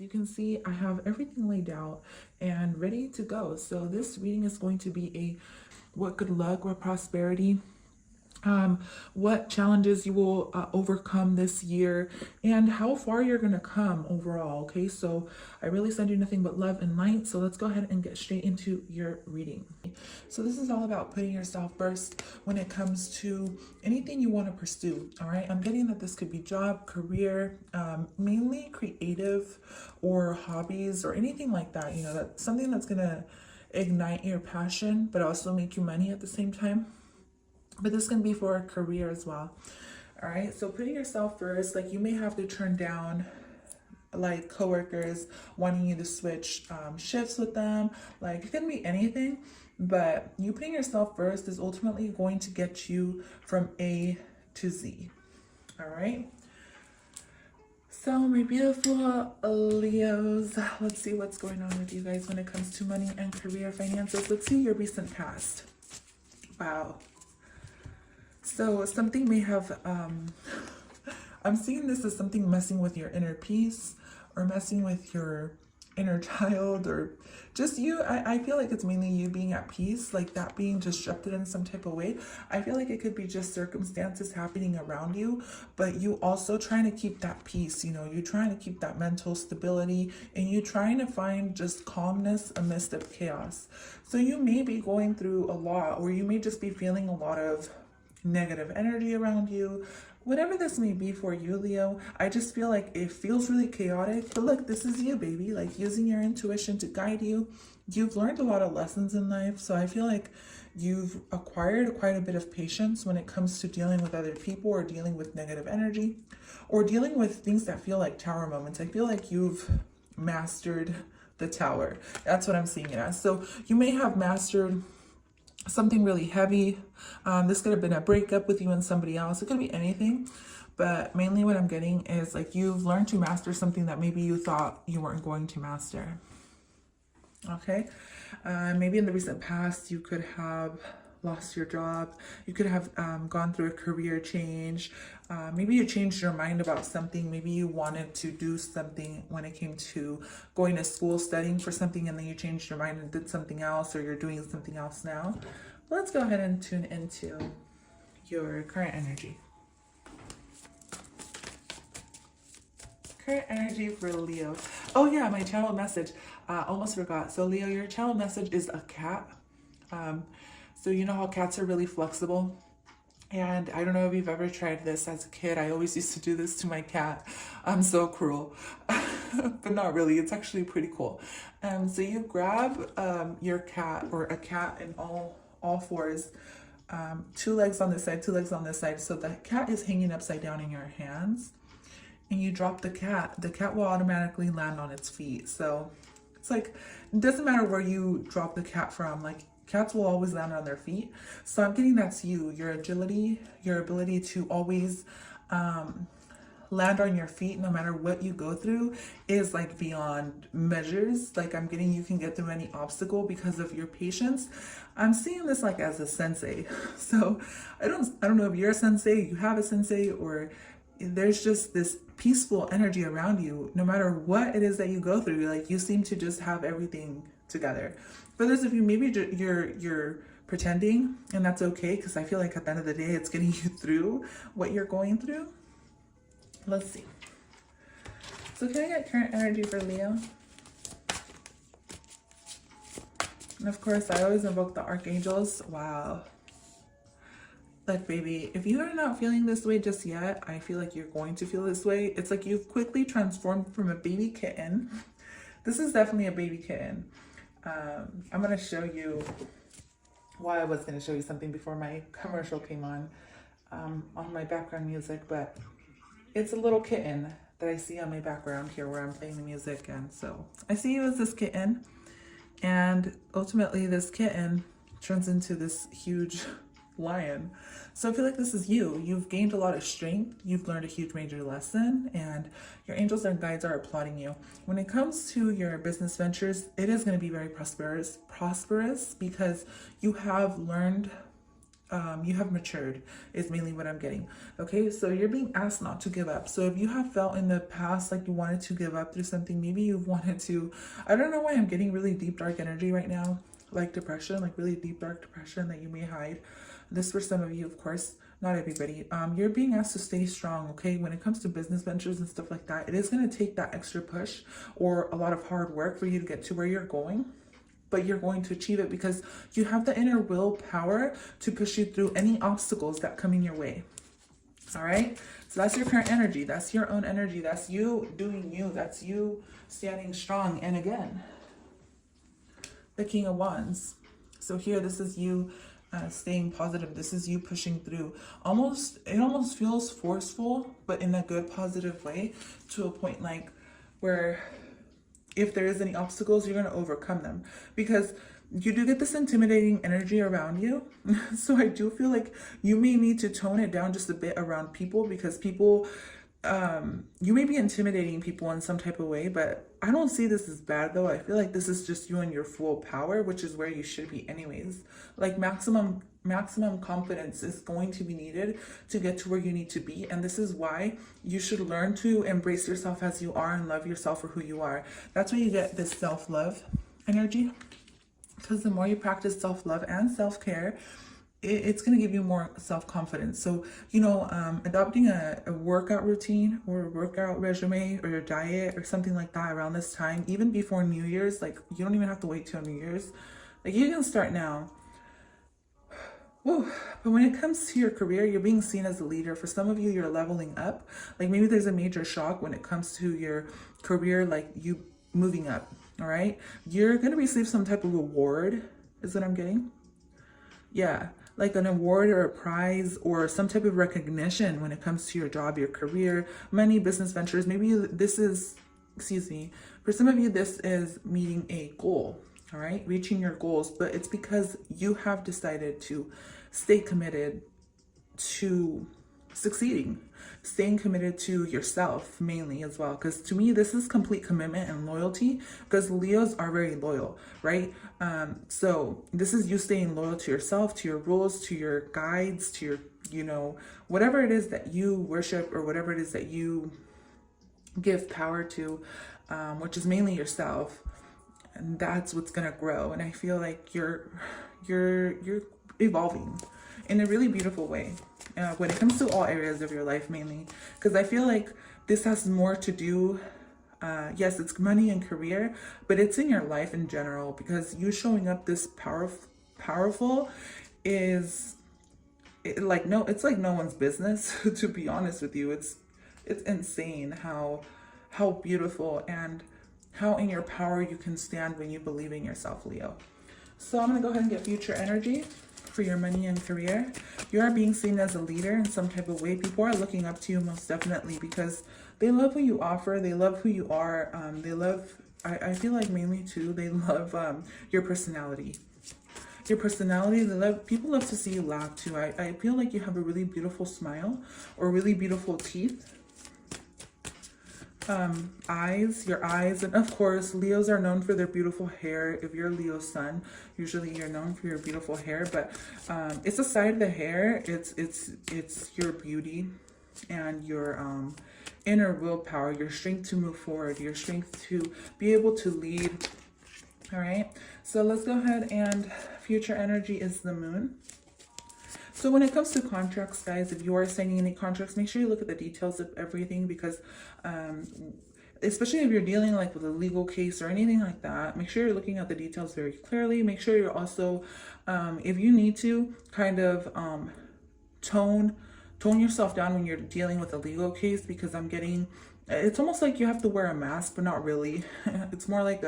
you can see, I have everything laid out and ready to go. So this reading is going to be a what good luck or prosperity, what challenges you will overcome this year, and how far you're going to come overall. Okay, so I really send you nothing but love and light. So let's go ahead and get straight into your reading. So this is all about putting yourself first when it comes to anything you want to pursue. All right, I'm getting that this could be job, career, mainly creative or hobbies or anything like that. You know, that's something that's going to ignite your passion but also make you money at the same time. But this can be for a career as well. All right, so putting yourself first, like you may have to turn down like coworkers wanting you to switch shifts with them. Like it can be anything, but you putting yourself first is ultimately going to get you from A to Z. All right, so my beautiful Leos, let's see what's going on with you guys when it comes to money and career finances. Let's see your recent past. Wow. So something may have, I'm seeing this as something messing with your inner peace or messing with your inner child, or just you. I feel like it's mainly you being at peace, like that being disrupted in some type of way. I feel like it could be just circumstances happening around you, but you also trying to keep that peace, you know, you're trying to keep that mental stability and you trying to find just calmness amidst of chaos. So you may be going through a lot, or you may just be feeling a lot of negative energy around you. Whatever this may be for you, Leo, I just feel like it feels really chaotic. But look, this is you, baby, like using your intuition to guide you. You've learned a lot of lessons in life. So I feel like you've acquired quite a bit of patience when it comes to dealing with other people or dealing with negative energy or dealing with things that feel like tower moments. I feel like you've mastered the tower. That's what I'm seeing it as. So you may have mastered something really heavy. This could have been a breakup with you and somebody else. It could be anything, but mainly what I'm getting is like you've learned to master something that maybe you thought you weren't going to master. Okay, maybe in the recent past you could have lost your job. You could have gone through a career change. Maybe you changed your mind about something. Maybe you wanted to do something when it came to going to school, studying for something, and then you changed your mind and did something else, or you're doing something else now. Let's go ahead and tune into your current energy. Current energy for Leo. Oh yeah, my channel message. Almost forgot. So Leo, your channel message is a cat. So you know how cats are really flexible? And I don't know if you've ever tried this as a kid. I always used to do this to my cat. I'm so cruel, but not really. It's actually pretty cool. So you grab your cat, or a cat in all fours, 2 legs on this side, 2 legs on this side. So the cat is hanging upside down in your hands, and you drop the cat will automatically land on its feet. So it's like, it doesn't matter where you drop the cat from, like cats will always land on their feet. So I'm getting that's you, your agility, your ability to always land on your feet no matter what you go through is like beyond measures. Like I'm getting you can get through any obstacle because of your patience. I'm seeing this like as a sensei. So I don't know if you're a sensei, you have a sensei, or there's just this peaceful energy around you no matter what it is that you go through. Like you seem to just have everything together. For those of you, maybe you're pretending, and that's okay, because I feel like at the end of the day it's getting you through what you're going through. Let's see. So can I get current energy for Leo? And of course I always invoke the archangels. Wow. Look, baby, if you are not feeling this way just yet, I feel like you're going to feel this way. It's like you've quickly transformed from a baby kitten. This is definitely a baby kitten. I'm going to show you why. I was going to show you something before my commercial came on my background music, but it's a little kitten that I see on my background here where I'm playing the music. And so I see you as this kitten, and ultimately this kitten turns into this huge lion. So I feel like this is you. You've gained a lot of strength. You've learned a huge major lesson, and your angels and guides are applauding you. When it comes to your business ventures, it is going to be very prosperous because you have learned you have matured is mainly what I'm getting. Okay, so you're being asked not to give up. So if you have felt in the past like you wanted to give up through something, maybe you've wanted to, I don't know why I'm getting really deep dark energy right now, like depression, like really deep dark depression that you may hide. This for some of you, of course, not everybody. You're being asked to stay strong. Okay, when it comes to business ventures and stuff like that, it is going to take that extra push or a lot of hard work for you to get to where you're going, but you're going to achieve it because you have the inner willpower to push you through any obstacles that come in your way. All right, so that's your current energy. That's your own energy. That's you doing you. That's you standing strong. And again, the King of Wands. So here, this is you staying positive. This is you pushing through. It almost feels forceful, but in a good, positive way, to a point like where if there is any obstacles, you're going to overcome them, because you do get this intimidating energy around you. So I do feel like you may need to tone it down just a bit around people, because people, you may be intimidating people in some type of way, but I don't see this as bad though. I feel like this is just you in your full power, which is where you should be anyways. Like maximum confidence is going to be needed to get to where you need to be. And this is why you should learn to embrace yourself as you are and love yourself for who you are. That's why you get this self-love energy, because the more you practice self-love and self-care, it's going to give you more self-confidence. So, you know, adopting a workout routine or a workout regimen or a diet or something like that around this time, even before New Year's, like you don't even have to wait till New Year's. Like you can start now. Whoa. But when it comes to your career, you're being seen as a leader. For some of you, you're leveling up. Like maybe there's a major shock when it comes to your career, like you moving up. All right. You're going to receive some type of reward is what I'm getting. Yeah. Like an award or a prize or some type of recognition when it comes to your job, your career, money, business ventures. Maybe this is, for some of you, this is meeting a goal, all right, reaching your goals, but it's because you have decided to stay committed to succeeding, staying committed to yourself mainly as well. Because to me, this is complete commitment and loyalty, because Leos are very loyal, right? So this is you staying loyal to yourself, to your rules, to your guides, to your, you know, whatever it is that you worship or whatever it is that you give power to, which is mainly yourself. And that's what's going to grow. And I feel like you're evolving in a really beautiful way. When it comes to all areas of your life mainly, because I feel like this has more to do, yes, it's money and career, but it's in your life in general, because you showing up this powerful is it's like no one's business. To be honest with you, it's insane how beautiful and how in your power you can stand when you believe in yourself, Leo. So I'm going to go ahead and get future energy for your money and career. You are being seen as a leader in some type of way. People are looking up to you most definitely, because they love what you offer. They love who you are. They love, I feel like mainly too, they love your personality. Your personality, people love to see you laugh too. I feel like you have a really beautiful smile or really beautiful teeth. Your eyes, and of course Leos are known for their beautiful hair. If you're a Leo sun, usually you're known for your beautiful hair, but it's a side of the hair, it's your beauty and your inner willpower, your strength to move forward, your strength to be able to lead. All right, so let's go ahead, and future energy is the moon. So when it comes to contracts, guys, if you are signing any contracts, make sure you look at the details of everything, because especially if you're dealing like with a legal case or anything like that, make sure you're looking at the details very clearly. Make sure you're also, if you need to, kind of tone yourself down when you're dealing with a legal case, because I'm getting, it's almost like you have to wear a mask, but not really. It's more like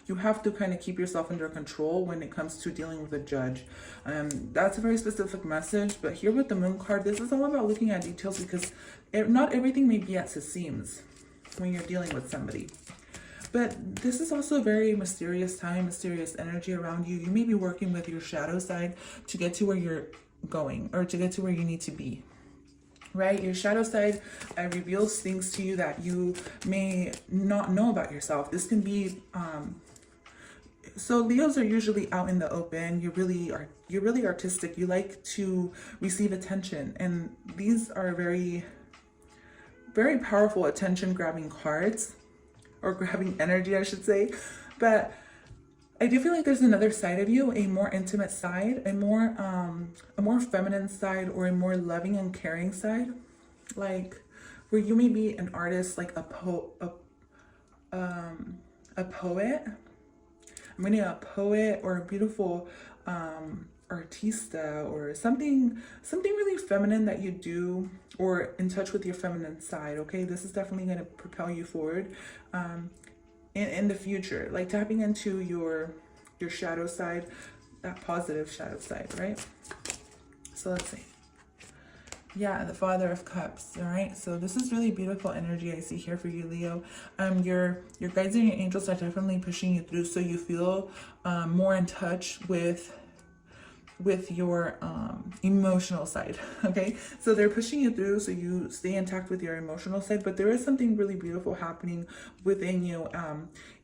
you have to kind of keep yourself under control when it comes to dealing with a judge. That's a very specific message. But here with the moon card, this is all about looking at details, because not everything may be as it seems when you're dealing with somebody. But this is also a very mysterious time, mysterious energy around you. You may be working with your shadow side to get to where you're going, or to get to where you need to be. Right? Your shadow side reveals things to you that you may not know about yourself. This can be So Leos are usually out in the open. You're really artistic. You like to receive attention, and these are very, very powerful attention grabbing cards, or grabbing energy, I should say. But I do feel like there's another side of you, a more intimate side, a more feminine side, or a more loving and caring side, like where you may be an artist, like a poet. I'm meaning a poet or a beautiful artista, or something really feminine that you do, or in touch with your feminine side. Okay, this is definitely going to propel you forward in the future, like tapping into your shadow side, that positive shadow side, right? So let's see. Yeah, the Father of Cups. All right, so this is really beautiful energy I see here for you, Leo. Your guides and your angels are definitely pushing you through, so you feel more in touch with your emotional side. Okay, so they're pushing you through, so you stay intact with your emotional side, but there is something really beautiful happening within you,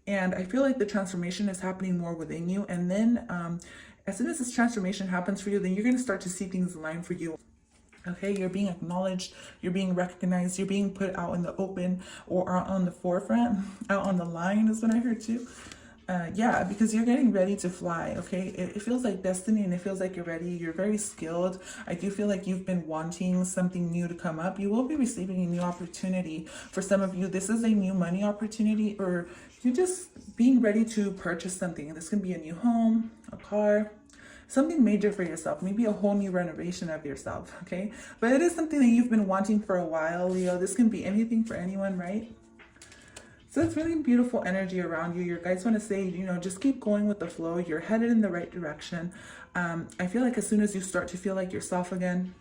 and I feel like the transformation is happening more within you, and then as soon as this transformation happens for you, then you're going to start to see things align for you. Okay, you're being acknowledged, you're being recognized, you're being put out in the open, or out on the forefront, out on the line is what I heard too. Yeah, because you're getting ready to fly. Okay, it feels like destiny, and it feels like you're ready. You're very skilled. I do feel like you've been wanting something new to come up. You will be receiving a new opportunity. For some of you, this is a new money opportunity, or you're just being ready to purchase something. This can be a new home, a car, something major for yourself, maybe a whole new renovation of yourself. Okay, but it is something that you've been wanting for a while, Leo. This can be anything for anyone, right? So it's really beautiful energy around you. Your guides want to say, you know, just keep going with the flow. You're headed in the right direction. I feel like as soon as you start to feel like yourself again,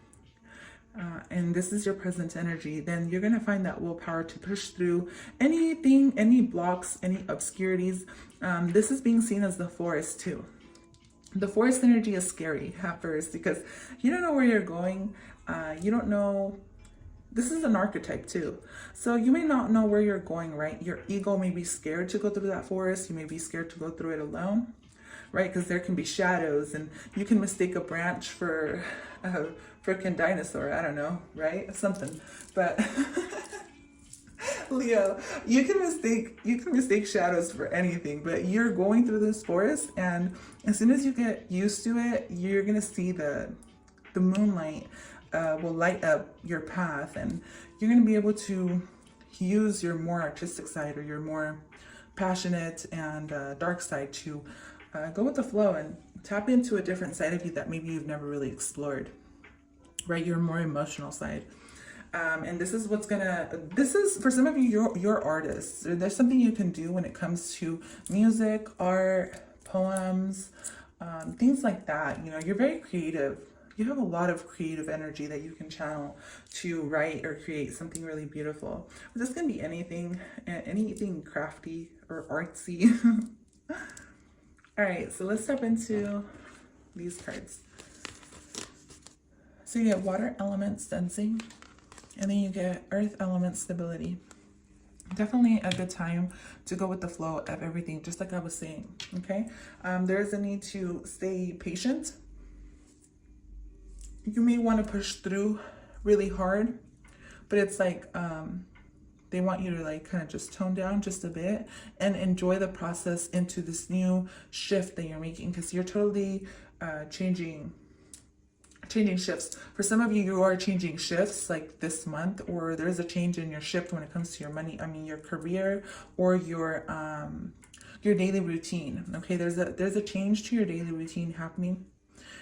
and this is your present energy, then you're going to find that willpower to push through anything, any blocks, any obscurities. This is being seen as the forest too. The forest energy is scary at first because you don't know where you're going. You don't know. This is an archetype too. So you may not know where you're going, right? Your ego may be scared to go through that forest. You may be scared to go through it alone, right? Because there can be shadows, and you can mistake a branch for a freaking dinosaur. I don't know, right? Something. But Leo, you can mistake shadows for anything, but you're going through this forest, and as soon as you get used to it, you're gonna see the moonlight will light up your path, and you're going to be able to use your more artistic side, or your more passionate and dark side, to go with the flow and tap into a different side of you that maybe you've never really explored, right? Your more emotional side. And this is for some of you, you're artists. There's something you can do when it comes to music, art, poems, things like that. You know, you're very creative. You have a lot of creative energy that you can channel to write or create something really beautiful. But this can be anything crafty or artsy. All right, so let's step into these cards. So you get water element sensing, and then you get earth element stability. Definitely a good time to go with the flow of everything, just like I was saying, okay? There's a need to stay patient. You may want to push through really hard, but it's like they want you to like kind of just tone down just a bit and enjoy the process into this new shift that you're making, because you're totally changing shifts. For some of you, you are changing shifts like this month, or there's a change in your shift when it comes to your money, your career, or your daily routine. Okay, there's a change to your daily routine happening.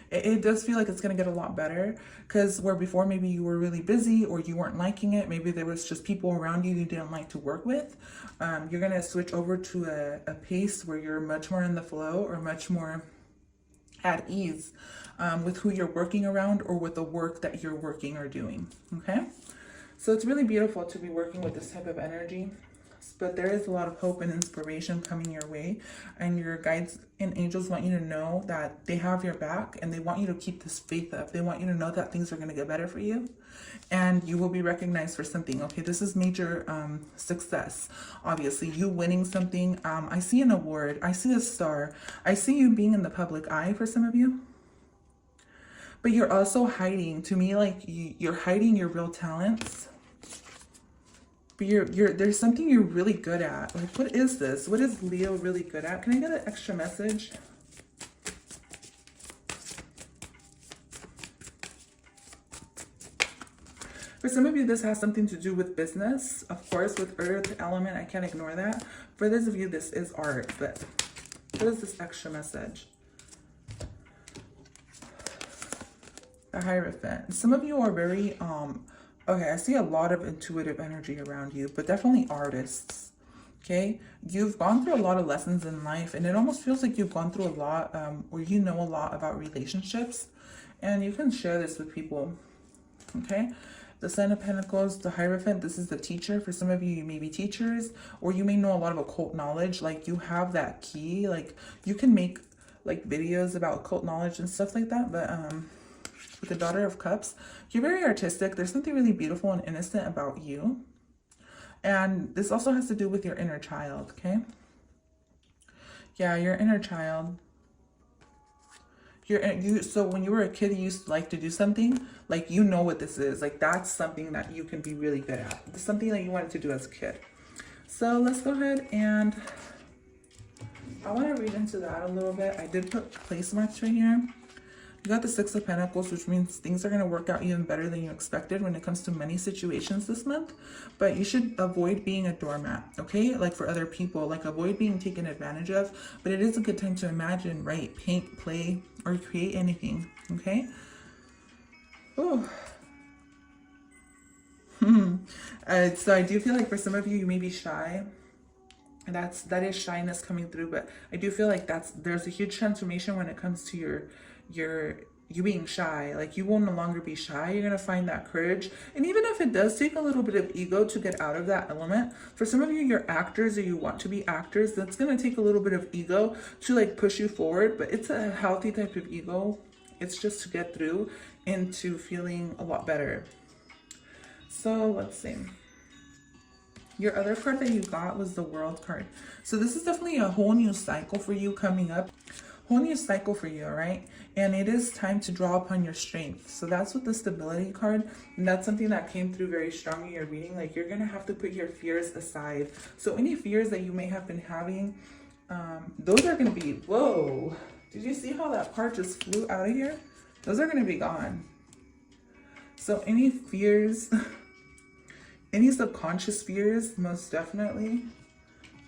It does feel like it's going to get a lot better, because where before maybe you were really busy, or you weren't liking it, maybe there was just people around you didn't like to work with, you're going to switch over to a pace where you're much more in the flow, or much more at ease with who you're working around, or with the work that you're working or doing. Okay, so it's really beautiful to be working with this type of energy. but there is a lot of hope and inspiration coming your way, and your guides and angels want you to know that they have your back, and they want you to keep this faith up. They want you to know that things are going to get better for you, and you will be recognized for something. Okay, this is major success. Obviously, you winning something. I see an award. I see a star. I see you being in the public eye for some of you. But you're also hiding. To me, like you're hiding your real talents. But there's something you're really good at. Like, what is this? What is Leo really good at? Can I get an extra message? For some of you, this has something to do with business. Of course, with earth element, I can't ignore that. For those of you, this is art. But what is this extra message? The Hierophant. Some of you are very, okay, I see a lot of intuitive energy around you, but definitely artists, okay? You've gone through a lot of lessons in life, and it almost feels like you've gone through a lot, where you know a lot about relationships, and you can share this with people, okay? The Ten of Pentacles, the Hierophant, this is the teacher. For some of you, you may be teachers, or you may know a lot of occult knowledge. Like, you have that key. Like, you can make, like, videos about occult knowledge and stuff like that, but, with the Daughter of Cups, you're very artistic. There's something really beautiful and innocent about you. And this also has to do with your inner child, okay? Yeah, your inner child. So when you were a kid, you used to like to do something, like, you know what this is. Like, that's something that you can be really good at. It's something that you wanted to do as a kid. So let's go ahead and I want to read into that a little bit. I did put place marks right here. You got the Six of Pentacles, which means things are going to work out even better than you expected when it comes to many situations this month. But you should avoid being a doormat, okay? Like, for other people, like, avoid being taken advantage of. But it is a good time to imagine, write, paint, play, or create anything, okay? Oh. So I do feel like for some of you, you may be shy. And that is shyness coming through, but I do feel like there's a huge transformation when it comes to you being shy. Like, you will no longer be shy. You're gonna find that courage, and even if it does take a little bit of ego to get out of that element, for some of you, you're actors or you want to be actors. That's gonna take a little bit of ego to, like, push you forward, but it's a healthy type of ego. It's just to get through into feeling a lot better. So let's see. Your other card that you got was the World card. So this is definitely a whole new cycle for you coming up. Whole new cycle for you, all right? And it is time to draw upon your strength. So that's with the Stability card. And that's something that came through very strong in your reading. Like, you're going to have to put your fears aside. So any fears that you may have been having, those are going to be, whoa. Did you see how that card just flew out of here? Those are going to be gone. So any fears... Any subconscious fears, most definitely,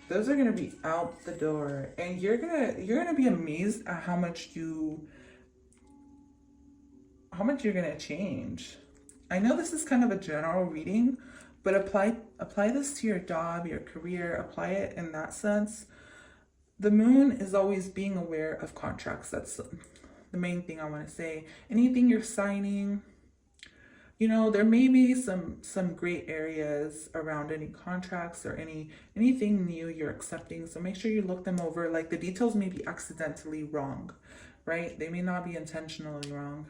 those are gonna be out the door, and you're gonna be amazed at how much you're gonna change. I know this is kind of a general reading, but apply this to your job, your career. Apply it in that sense. The moon is always being aware of contracts. That's the main thing I want to say. Anything you're signing. You know, there may be some gray areas around any contracts or anything new you're accepting. So make sure you look them over. Like, the details may be accidentally wrong, right? They may not be intentionally wrong.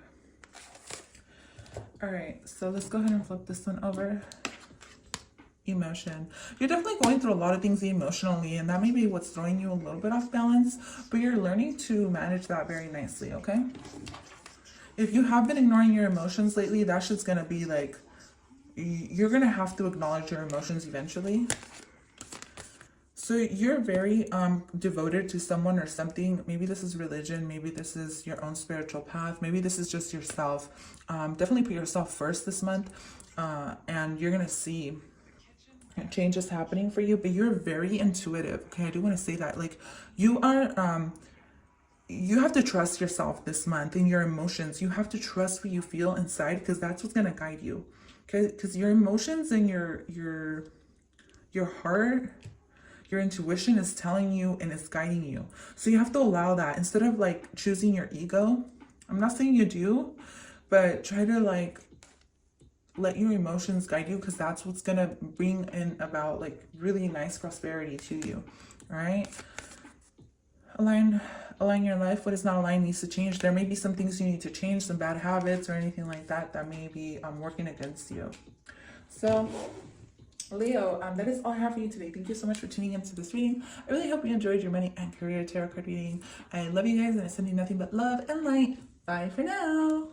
All right, so let's go ahead and flip this one over. Emotion. You're definitely going through a lot of things emotionally, and that may be what's throwing you a little bit off balance, but you're learning to manage that very nicely, okay? If you have been ignoring your emotions lately, that's just going to be like, you're going to have to acknowledge your emotions eventually. So you're very devoted to someone or something. Maybe this is religion. Maybe this is your own spiritual path. Maybe this is just yourself. Definitely put yourself first this month. And you're going to see changes happening for you. But you're very intuitive. Okay, I do want to say that. Like, you are... you have to trust yourself this month and your emotions. You have to trust what you feel inside, because that's what's going to guide you. Okay, because your emotions and your heart, your intuition is telling you and it's guiding you. So you have to allow that instead of, like, choosing your ego. I'm not saying you do, but try to, like, let your emotions guide you, because that's what's gonna bring in about like really nice prosperity to you. All right. Align your life. What is not aligned needs to change. There may be some things you need to change, some bad habits or anything like that that may be working against you. So Leo, that is all I have for you today. Thank you so much for tuning into this reading. I really hope you enjoyed your money and career tarot card reading. I love you guys, and I send you nothing but love and light. Bye for now.